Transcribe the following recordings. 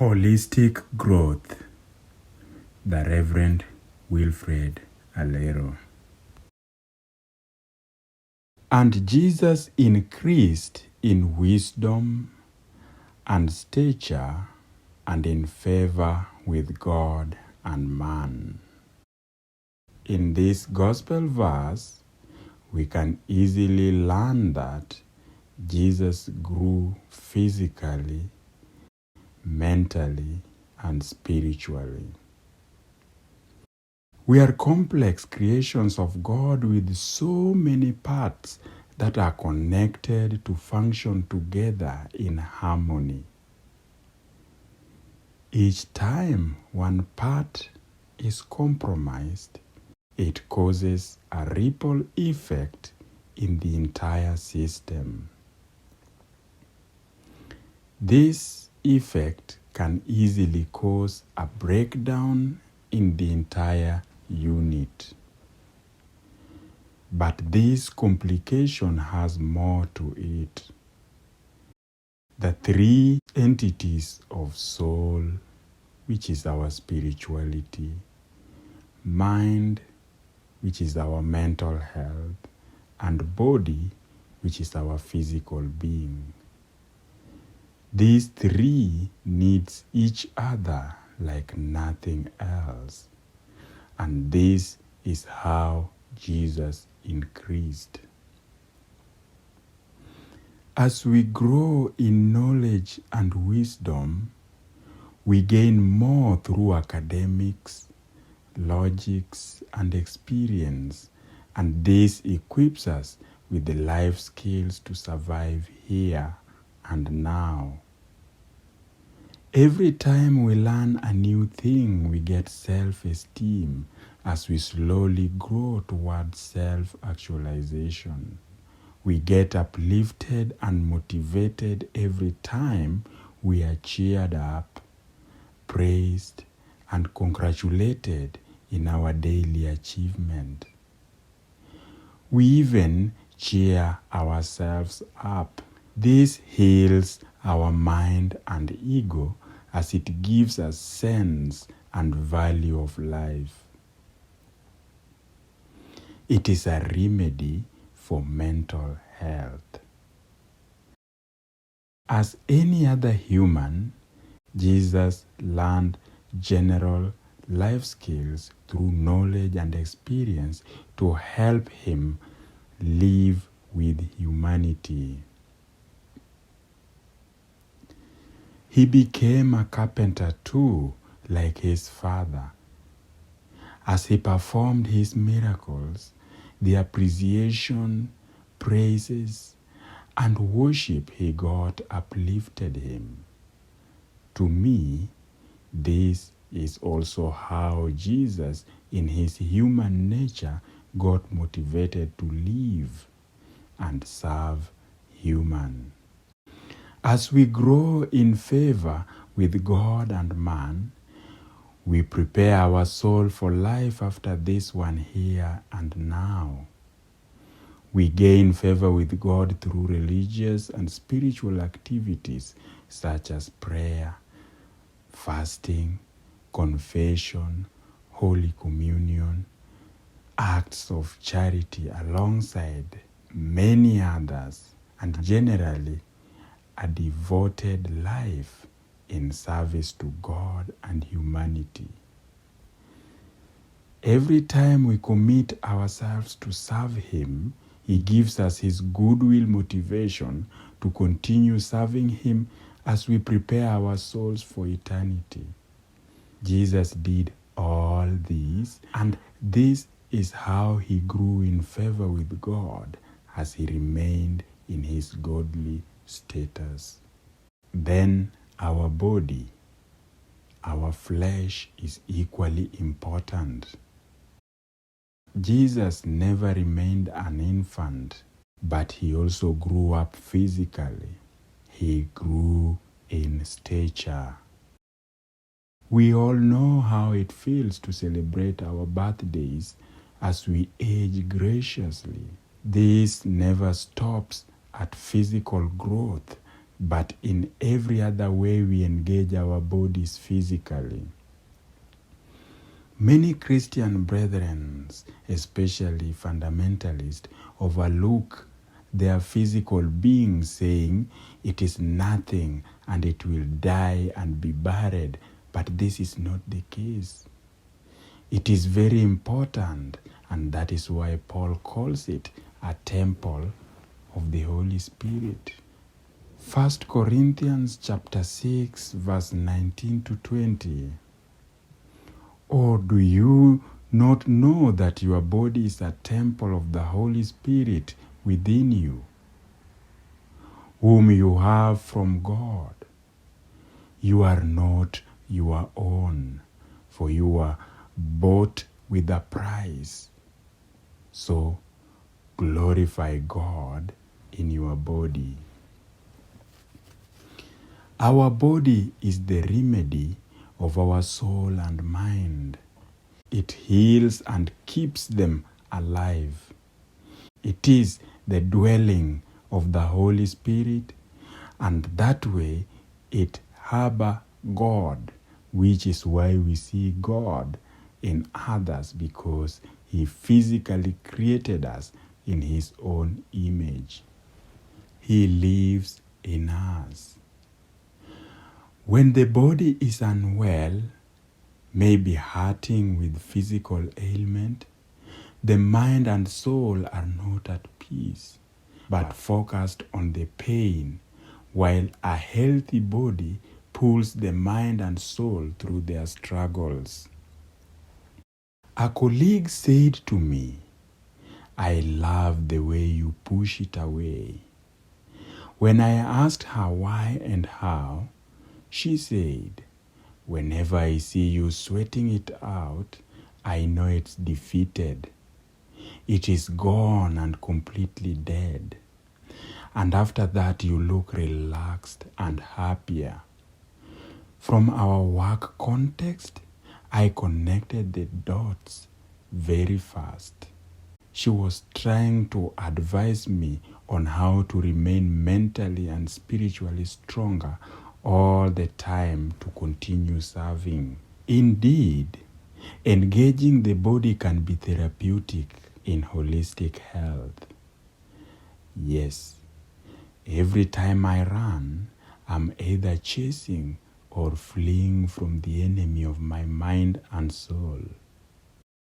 Holistic Growth, the Reverend Wilfred Alero. And Jesus increased in wisdom and stature and in favor with God and man. In this gospel verse, we can easily learn that Jesus grew physically, mentally, and spiritually. We are complex creations of God with so many parts that are connected to function together in harmony. Each time one part is compromised, it causes a ripple effect in the entire system. This effect can easily cause a breakdown in the entire unit. But this complication has more to it. The three entities of soul, which is our spirituality, mind, which is our mental health, and body, which is our physical being. These three needs each other like nothing else. And this is how Jesus increased. As we grow in knowledge and wisdom, we gain more through academics, logics, and experience, and this equips us with the life skills to survive here and now. Every time we learn a new thing, we get self-esteem as we slowly grow towards self-actualization. We get uplifted and motivated every time we are cheered up, praised, and congratulated in our daily achievement. We even cheer ourselves up. This heals our mind and ego as it gives us sense and value of life. It is a remedy for mental health. As any other human, Jesus learned general life skills through knowledge and experience to help him live with humanity. He became a carpenter too, like his father. As he performed his miracles, the appreciation, praises, and worship he got uplifted him. To me, this is also how Jesus, in his human nature, got motivated to live and serve human. As we grow in favor with God and man, we prepare our soul for life after this one here and now. We gain favor with God through religious and spiritual activities such as prayer, fasting, confession, Holy Communion, acts of charity alongside many others, and generally a devoted life in service to God and humanity. Every time we commit ourselves to serve Him, He gives us His goodwill motivation to continue serving Him as we prepare our souls for eternity. Jesus did all this, and this is how He grew in favor with God as He remained in His godly status. Then our body, our flesh is equally important. Jesus never remained an infant, but He also grew up physically. He grew in stature. We all know how it feels to celebrate our birthdays as we age graciously. This never stops at physical growth, but in every other way we engage our bodies physically. Many Christian brethren, especially fundamentalists, overlook their physical being, saying it is nothing and it will die and be buried, but this is not the case. It is very important, and that is why Paul calls it a temple of the Holy Spirit. 1 Corinthians chapter 6 verse 19 to 20. Or do you not know that your body is a temple of the Holy Spirit within you, whom you have from God? You are not your own, for you are bought with a price. So glorify God in your body. Our body is the remedy of our soul and mind. It heals and keeps them alive. It is the dwelling of the Holy Spirit, and that way it harbor God, which is why we see God in others, because He physically created us in His own image. He lives in us. When the body is unwell, maybe hurting with physical ailment, the mind and soul are not at peace, but focused on the pain, while a healthy body pulls the mind and soul through their struggles. A colleague said to me, "I love the way you push it away." When I asked her why and how, she said, "Whenever I see you sweating it out, I know it's defeated. It is gone and completely dead. And after that, you look relaxed and happier." From our work context, I connected the dots very fast. She was trying to advise me on how to remain mentally and spiritually stronger all the time to continue serving. Indeed, engaging the body can be therapeutic in holistic health. Yes, every time I run, I'm either chasing or fleeing from the enemy of my mind and soul.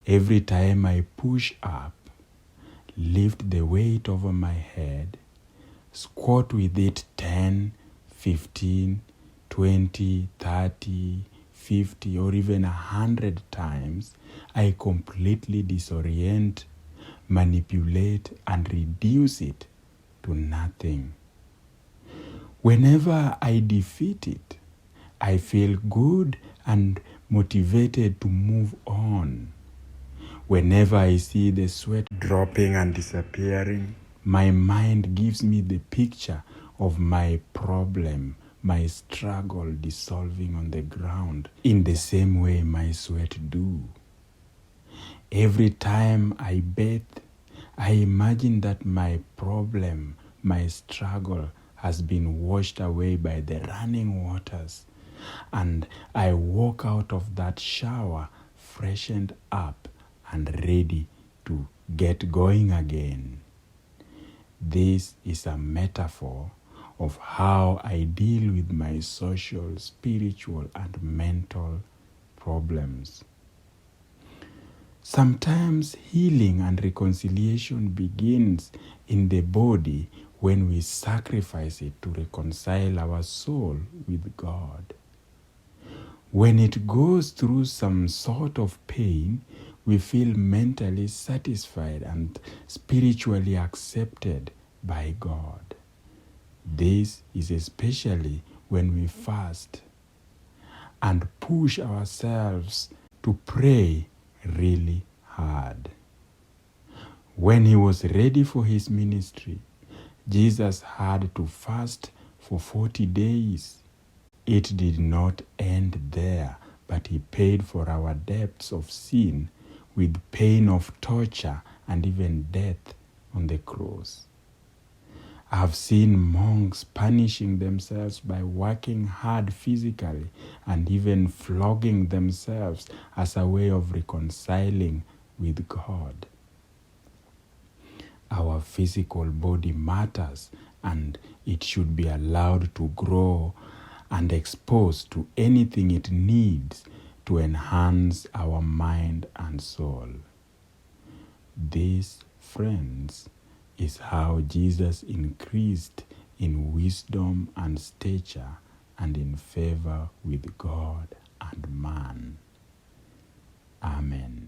Every time I push up, lift the weight over my head, squat with it 10, 15, 20, 30, 50, or even 100 times, I completely disorient, manipulate, and reduce it to nothing. Whenever I defeat it, I feel good and motivated to move on. Whenever I see the sweat dropping and disappearing, my mind gives me the picture of my problem, my struggle dissolving on the ground in the same way my sweat do. Every time I bathe, I imagine that my problem, my struggle has been washed away by the running waters, and I walk out of that shower freshened up and ready to get going again. This is a metaphor of how I deal with my social, spiritual, and mental problems. Sometimes healing and reconciliation begins in the body when we sacrifice it to reconcile our soul with God. When it goes through some sort of pain, we feel mentally satisfied and spiritually accepted by God. This is especially when we fast and push ourselves to pray really hard. When He was ready for His ministry, Jesus had to fast for 40 days. It did not end there, but He paid for our debts of sin with pain of torture and even death on the cross. I've seen monks punishing themselves by working hard physically and even flogging themselves as a way of reconciling with God. Our physical body matters, and it should be allowed to grow and exposed to anything it needs to enhance our mind and soul. This, friends, is how Jesus increased in wisdom and stature and in favor with God and man. Amen.